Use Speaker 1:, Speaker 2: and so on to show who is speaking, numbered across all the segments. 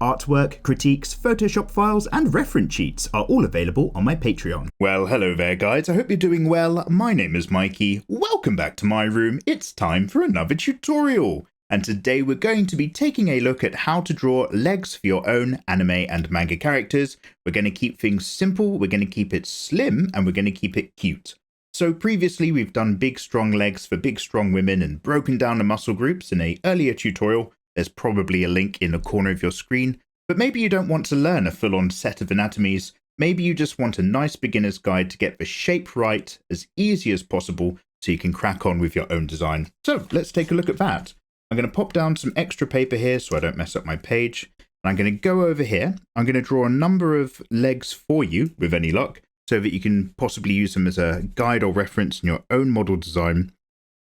Speaker 1: Artwork, critiques, Photoshop files, and reference sheets are all available on my Patreon.
Speaker 2: Well, hello there guys, I hope you're doing well. My name is Mikey. Welcome back to my room. It's time for another tutorial. And today we're going to be taking a look at how to draw legs for your own anime and manga characters. We're going to keep things simple, we're going to keep it slim, and we're going to keep it cute. So previously we've done big strong legs for big strong women and broken down the muscle groups in an earlier tutorial. There's probably a link in the corner of your screen. But maybe you don't want to learn a full-on set of anatomies. Maybe you just want a nice beginner's guide to get the shape right as easy as possible so you can crack on with your own design. So let's take a look at that. I'm going to pop down some extra paper here so I don't mess up my page. And I'm going to go over here. I'm going to draw a number of legs for you with any luck so that you can possibly use them as a guide or reference in your own model design.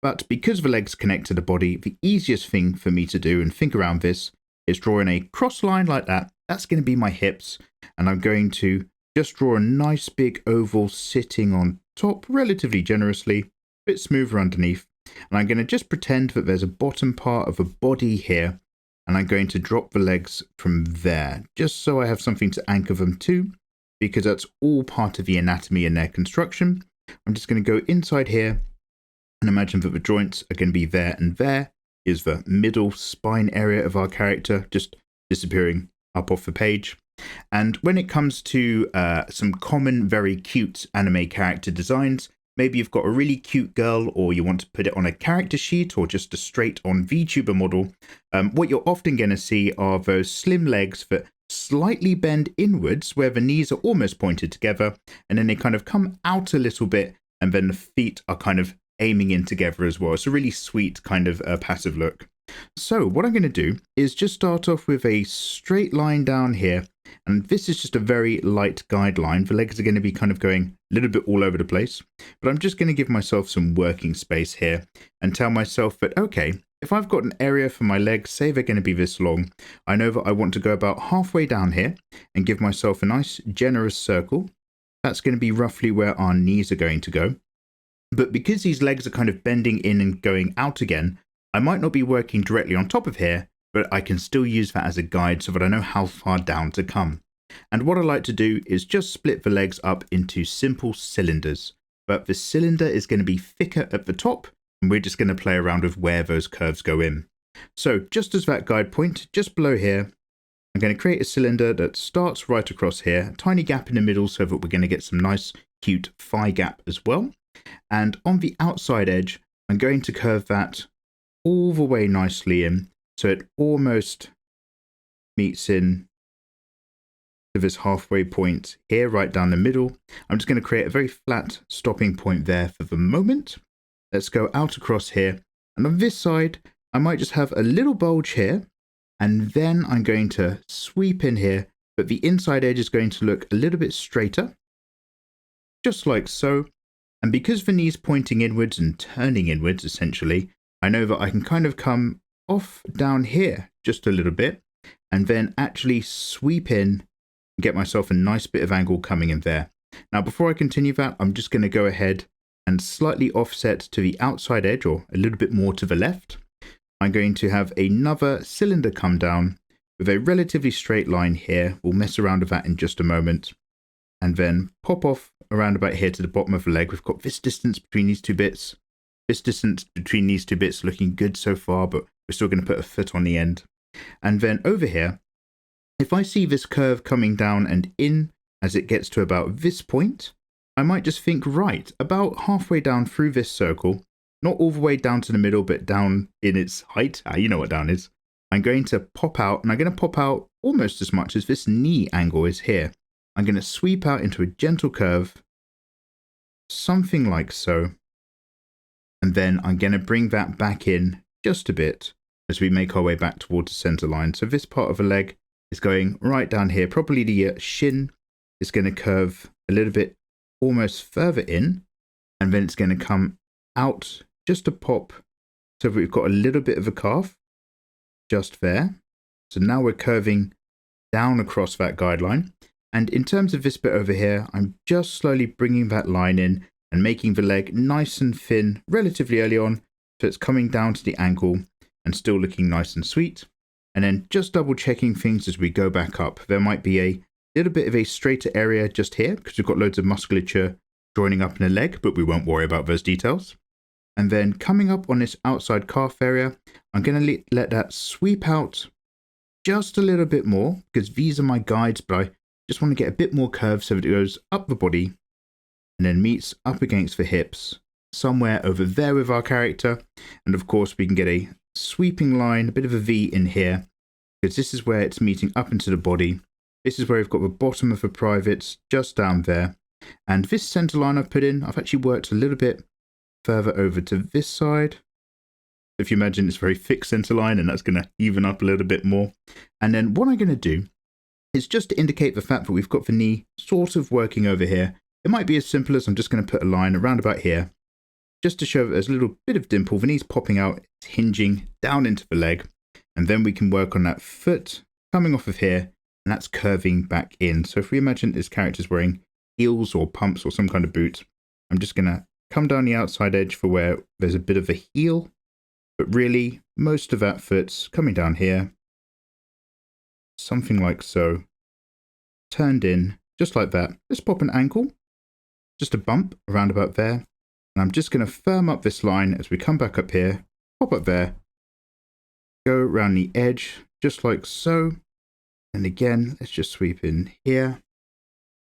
Speaker 2: But because the legs connect to the body, the easiest thing for me to do and think around this is drawing a cross line like that. That's going to be my hips. And I'm going to just draw a nice big oval sitting on top relatively generously, a bit smoother underneath. And I'm going to just pretend that there's a bottom part of a body here. And I'm going to drop the legs from there, just so I have something to anchor them to, because that's all part of the anatomy and their construction. I'm just going to go inside here and imagine that the joints are going to be there, and there is the middle spine area of our character just disappearing up off the page. And when it comes to some common, very cute anime character designs, maybe you've got a really cute girl or you want to put it on a character sheet or just a straight on VTuber model, what you're often going to see are those slim legs that slightly bend inwards where the knees are almost pointed together, and then they kind of come out a little bit, and then the feet are kind of aiming in together as well. It's a really sweet kind of passive look. So what I'm going to do is just start off with a straight line down here, and this is just a very light guideline. The legs are going to be kind of going a little bit all over the place, but I'm just going to give myself some working space here and tell myself that, okay, if I've got an area for my legs, say they're going to be this long, I know that I want to go about halfway down here and give myself a nice generous circle. That's going to be roughly where our knees are going to go. But because these legs are kind of bending in and going out again, I might not be working directly on top of here, but I can still use that as a guide so that I know how far down to come. And what I like to do is just split the legs up into simple cylinders. But the cylinder is going to be thicker at the top, and we're just going to play around with where those curves go in. So just as that guide point, just below here, I'm going to create a cylinder that starts right across here, a tiny gap in the middle so that we're going to get some nice cute thigh gap as well. And on the outside edge, I'm going to curve that all the way nicely in, so it almost meets in to this halfway point here, right down the middle. I'm just going to create a very flat stopping point there for the moment. Let's go out across here. And on this side, I might just have a little bulge here, and then I'm going to sweep in here, but the inside edge is going to look a little bit straighter, just like so. And because the knee's pointing inwards and turning inwards, essentially, I know that I can kind of come off down here just a little bit and then actually sweep in and get myself a nice bit of angle coming in there. Now, before I continue that, I'm just going to go ahead and slightly offset to the outside edge, or a little bit more to the left. I'm going to have another cylinder come down with a relatively straight line here. We'll mess around with that in just a moment. And then pop off around about here to the bottom of the leg. We've got this distance between these two bits. This distance between these two bits looking good so far, but we're still going to put a foot on the end. And then over here, if I see this curve coming down and in as it gets to about this point, I might just think, right, about halfway down through this circle, not all the way down to the middle, but down in its height. You know what down is. I'm going to pop out, and I'm going to pop out almost as much as this knee angle is here. I'm going to sweep out into a gentle curve, something like so. And then I'm going to bring that back in just a bit as we make our way back towards the center line. So this part of the leg is going right down here. Probably the shin is going to curve a little bit almost further in. And then it's going to come out just a pop. So we've got a little bit of a calf just there. So now we're curving down across that guideline. And in terms of this bit over here, I'm just slowly bringing that line in and making the leg nice and thin relatively early on, so it's coming down to the ankle and still looking nice and sweet. And then just double checking things as we go back up. There might be a little bit of a straighter area just here because we've got loads of musculature joining up in a leg, but we won't worry about those details. And then coming up on this outside calf area, I'm going to let that sweep out just a little bit more because these are my guides, but I just want to get a bit more curve so that it goes up the body and then meets up against the hips somewhere over there with our character. And of course we can get a sweeping line, a bit of a V in here, because this is where it's meeting up into the body. This is where we've got the bottom of the privates just down there. And this center line I've put in, I've actually worked a little bit further over to this side. If you imagine, it's a very thick center line, and that's going to even up a little bit more. And then what I'm going to do is just to indicate the fact that we've got the knee sort of working over here. It might be as simple as I'm just going to put a line around about here, just to show that there's a little bit of dimple. The knee's popping out, it's hinging down into the leg. And then we can work on that foot coming off of here, and that's curving back in. So if we imagine this character's wearing heels or pumps or some kind of boot, I'm just going to come down the outside edge for where there's a bit of a heel, but really most of that foot's coming down here. Something like so. Turned in, just like that. Let's pop an ankle, just a bump around about there. And I'm just going to firm up this line as we come back up here, pop up there, go around the edge, just like so. And again, let's just sweep in here.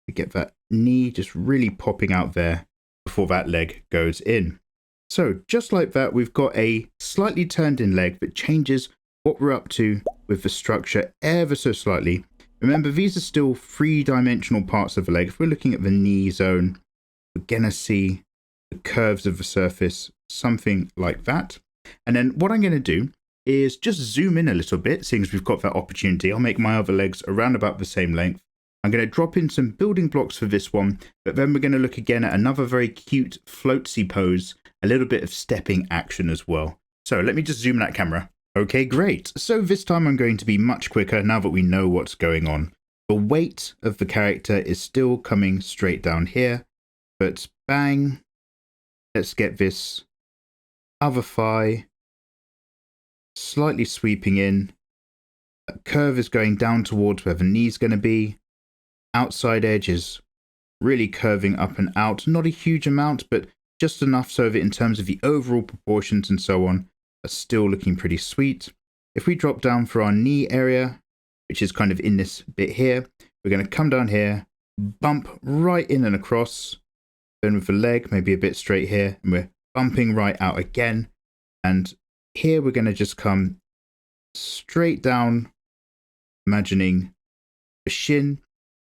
Speaker 2: We get that knee just really popping out there before that leg goes in. So just like that, we've got a slightly turned in leg that changes what we're up to with the structure ever so slightly. Remember, these are still three-dimensional parts of the leg. If we're looking at the knee zone, we're going to see the curves of the surface, something like that. And then what I'm going to do is just zoom in a little bit, seeing as we've got that opportunity. I'll make my other legs around about the same length. I'm going to drop in some building blocks for this one, but then we're going to look again at another very cute floatsy pose, a little bit of stepping action as well. So let me just zoom that camera. Okay, great. So this time I'm going to be much quicker now that we know what's going on. The weight of the character is still coming straight down here, but bang. Let's get this other thigh slightly sweeping in. That curve is going down towards where the knee's going to be. Outside edge is really curving up and out. Not a huge amount, but just enough so that in terms of the overall proportions and so on, are still looking pretty sweet. If we drop down for our knee area, which is kind of in this bit here, we're going to come down here, bump right in and across. Then with the leg, maybe a bit straight here, and we're bumping right out again. And here we're going to just come straight down, imagining a shin.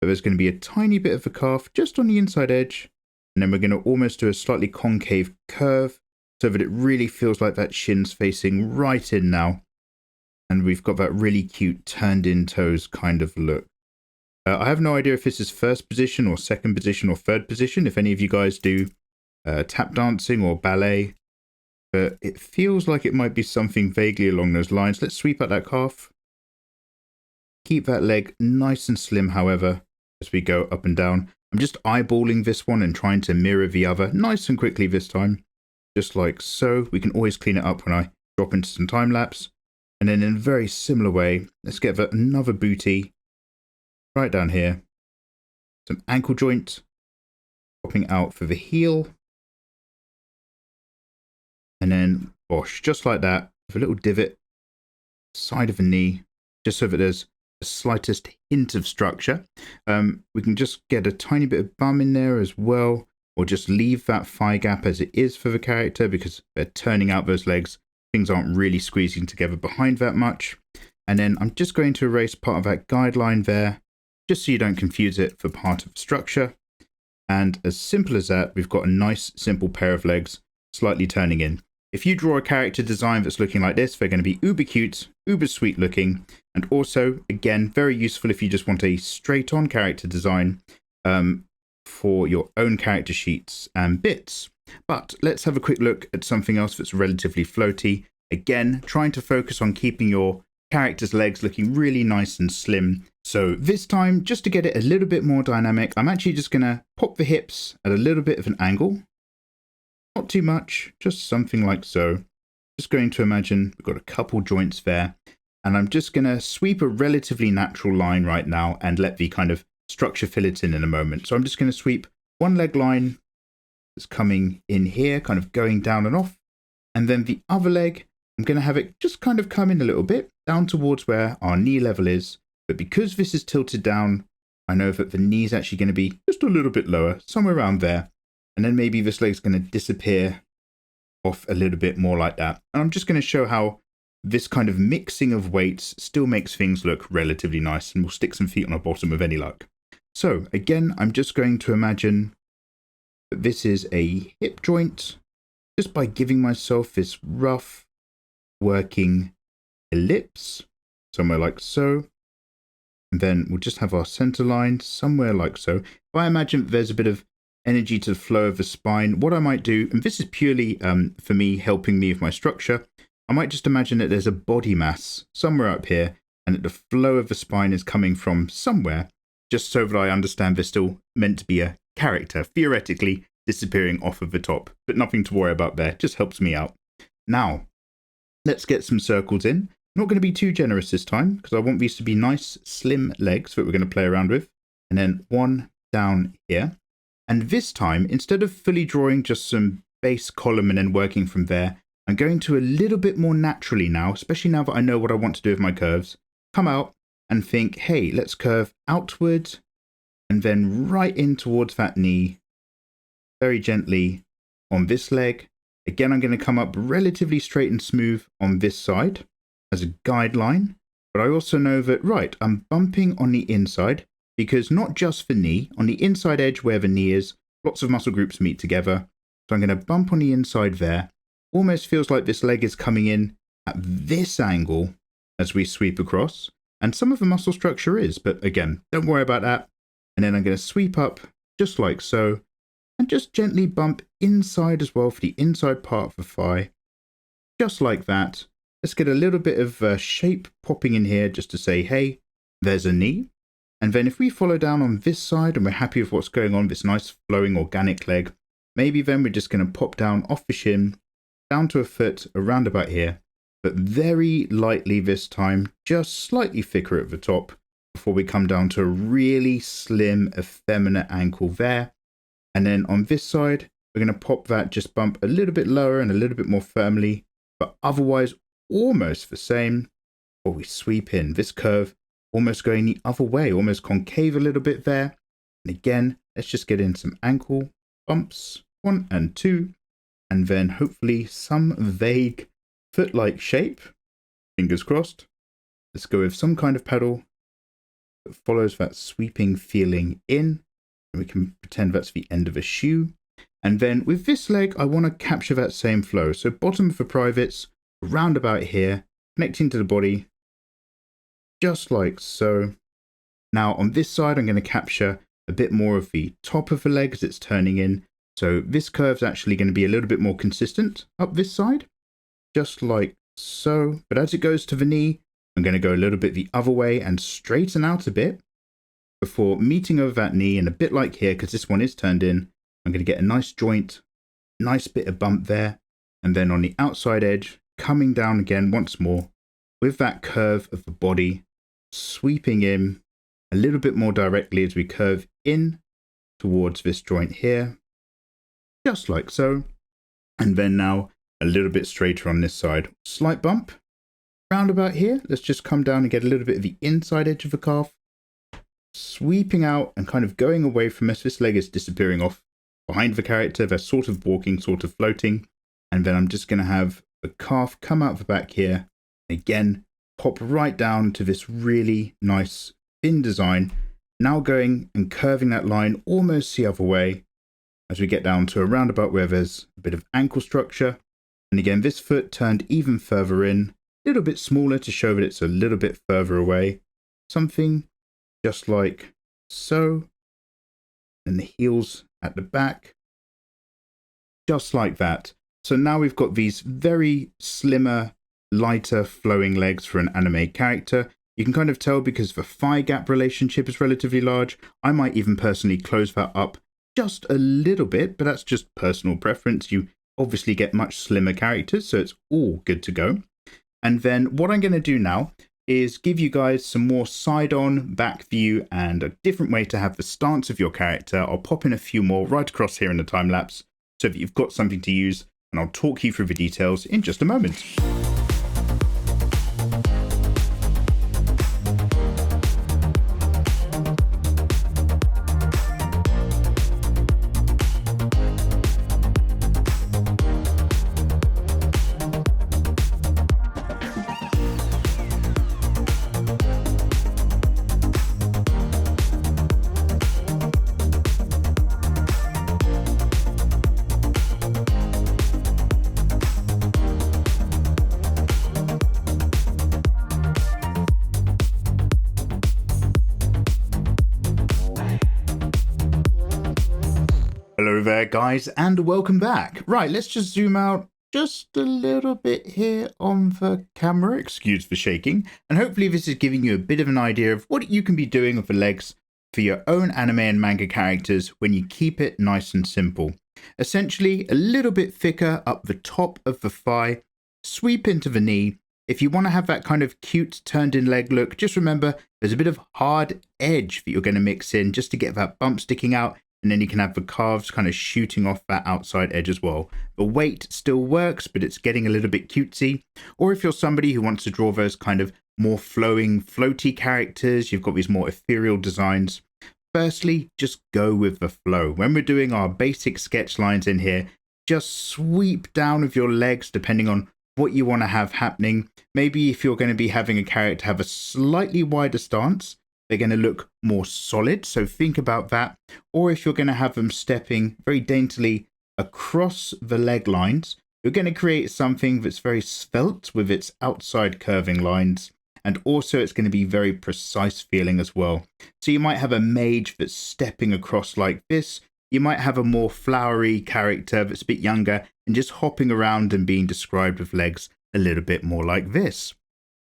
Speaker 2: But there's going to be a tiny bit of a calf just on the inside edge. And then we're going to almost do a slightly concave curve so that it really feels like that shin's facing right in now. And we've got that really cute turned in toes kind of look. I have no idea if this is first position or second position or third position, if any of you guys do tap dancing or ballet, but it feels like it might be something vaguely along those lines. Let's sweep out that calf. Keep that leg nice and slim, however, as we go up and down. I'm just eyeballing this one and trying to mirror the other nice and quickly this time, just like so. We can always clean it up when I drop into some time lapse. And then in a very similar way, let's get another booty right down here. Some ankle joint popping out for the heel. And then bosh, just like that, with a little divot side of the knee, just so that there's the slightest hint of structure. We can just get a tiny bit of bum in there as well, or just leave that thigh gap as it is for the character because they're turning out those legs. Things aren't really squeezing together behind that much. And then I'm just going to erase part of that guideline there, just so you don't confuse it for part of the structure. And as simple as that, we've got a nice simple pair of legs slightly turning in. If you draw a character design that's looking like this, they're going to be uber cute, uber sweet looking, and also, again, very useful if you just want a straight on character design for your own character sheets and bits. But let's have a quick look at something else that's relatively floaty. Again, trying to focus on keeping your character's legs looking really nice and slim. So this time, just to get it a little bit more dynamic, I'm actually just going to pop the hips at a little bit of an angle. Not too much, just something like so. Just going to imagine we've got a couple joints there. And I'm just going to sweep a relatively natural line right now and let the kind of structure fill it in a moment. So I'm just going to sweep one leg line that's coming in here, kind of going down and off. And then the other leg, I'm going to have it just kind of come in a little bit down towards where our knee level is. But because this is tilted down, I know that the knee is actually going to be just a little bit lower, somewhere around there. And then maybe this leg's going to disappear off a little bit more like that. And I'm just going to show how this kind of mixing of weights still makes things look relatively nice, and we'll stick some feet on our bottom with any luck. So again, I'm just going to imagine that this is a hip joint just by giving myself this rough working ellipse somewhere like so. And then we'll just have our center line somewhere like so. If I imagine that there's a bit of energy to the flow of the spine, what I might do, and this is purely for me helping me with my structure, I might just imagine that there's a body mass somewhere up here and that the flow of the spine is coming from somewhere, just so that I understand there's still meant to be a character, theoretically disappearing off of the top, but nothing to worry about there, just helps me out. Now, let's get some circles in. I'm not going to be too generous this time because I want these to be nice, slim legs that we're going to play around with. And then one down here. And this time, instead of fully drawing just some base column and then working from there, I'm going to a little bit more naturally now, especially now that I know what I want to do with my curves, come out and think, hey, let's curve outward and then right in towards that knee, very gently on this leg. Again, I'm going to come up relatively straight and smooth on this side as a guideline, but I also know that, right, I'm bumping on the inside because not just the knee, on the inside edge where the knee is, lots of muscle groups meet together. So I'm going to bump on the inside there. Almost feels like this leg is coming in at this angle as we sweep across. And some of the muscle structure is, but again, don't worry about that. And then I'm going to sweep up just like so, and just gently bump inside as well for the inside part of the thigh. Just like that. Let's get a little bit of shape popping in here just to say, hey, there's a knee. And then if we follow down on this side and we're happy with what's going on, this nice flowing organic leg, maybe then we're just going to pop down off the shin, down to a foot around about here, but very lightly this time, just slightly thicker at the top before we come down to a really slim, effeminate ankle there. And then on this side, we're going to pop that, just bump a little bit lower and a little bit more firmly, but otherwise almost the same. Or we sweep in this curve, almost going the other way, almost concave a little bit there. And again, let's just get in some ankle bumps, 1 and 2. And then hopefully some vague foot-like shape, fingers crossed. Let's go with some kind of pedal that follows that sweeping feeling in. And we can pretend that's the end of a shoe. And then with this leg, I want to capture that same flow. So bottom of the privates, round about here, connecting to the body, just like so. Now on this side, I'm going to capture a bit more of the top of the leg as it's turning in. So this curve's actually going to be a little bit more consistent up this side, just like so. But as it goes to the knee, I'm going to go a little bit the other way and straighten out a bit before meeting over that knee. And a bit like here, because this one is turned in, I'm going to get a nice joint, nice bit of bump there. And then on the outside edge, coming down again once more with that curve of the body, sweeping in a little bit more directly as we curve in towards this joint here. Just like so. And then now a little bit straighter on this side. Slight bump. Round about here. Let's just come down and get a little bit of the inside edge of the calf. Sweeping out and kind of going away from us. This leg is disappearing off behind the character. They're sort of walking, sort of floating. And then I'm just going to have the calf come out the back here. Again, pop right down to this really nice thin design. Now going and curving that line almost the other way, as we get down to a roundabout where there's a bit of ankle structure. And again, this foot turned even further in, a little bit smaller to show that it's a little bit further away. Something just like so. And the heels at the back, just like that. So now we've got these very slimmer, lighter flowing legs for an anime character. You can kind of tell because the thigh gap relationship is relatively large. I might even personally close that up just a little bit, but that's just personal preference. You obviously get much slimmer characters, so it's all good to go. And then what I'm going to do now, is give you guys some more side-on, back view, and a different way to have the stance of your character. I'll pop in a few more right across here in the time lapse so that you've got something to use, and I'll talk you through the details in just a moment. Hello there guys, and welcome back. Right, let's just zoom out just a little bit here on the camera, excuse the shaking, and hopefully this is giving you a bit of an idea of what you can be doing with the legs for your own anime and manga characters when you keep it nice and simple. Essentially, a little bit thicker up the top of the thigh, sweep into the knee. If you want to have that kind of cute turned in leg look, just remember there's a bit of hard edge that you're going to mix in just to get that bump sticking out. And then you can have the calves kind of shooting off that outside edge as well. The weight still works, but it's getting a little bit cutesy. Or if you're somebody who wants to draw those kind of more flowing, floaty characters, you've got these more ethereal designs. Firstly, just go with the flow. When we're doing our basic sketch lines in here, just sweep down with your legs depending on what you want to have happening. Maybe if you're going to be having a character have a slightly wider stance, they're going to look more solid, so think about that. Or if you're going to have them stepping very daintily across the leg lines, you're going to create something that's very svelte with its outside curving lines. And also it's going to be very precise feeling as well. So you might have a mage that's stepping across like this. You might have a more flowery character that's a bit younger and just hopping around and being described with legs a little bit more like this.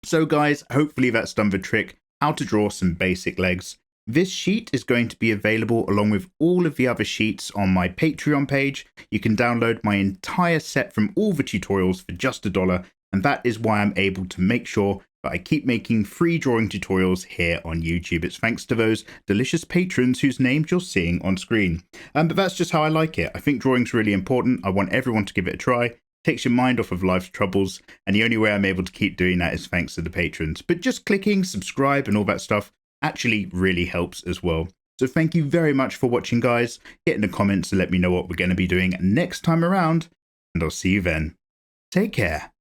Speaker 2: So guys, hopefully that's done the trick. How to draw some basic legs. This sheet is going to be available along with all of the other sheets on my Patreon page. You can download my entire set from all the tutorials for just $1, and that is why I'm able to make sure that I keep making free drawing tutorials here on YouTube. It's thanks to those delicious patrons whose names you're seeing on screen. But that's just how I like it. I think drawing's really important. I want everyone to give it a try. Takes your mind off of life's troubles, and the only way I'm able to keep doing that is thanks to the patrons. But just clicking subscribe and all that stuff actually really helps as well. So thank you very much for watching, guys. Get in the comments and let me know what we're going to be doing next time around, and I'll see you then. Take care.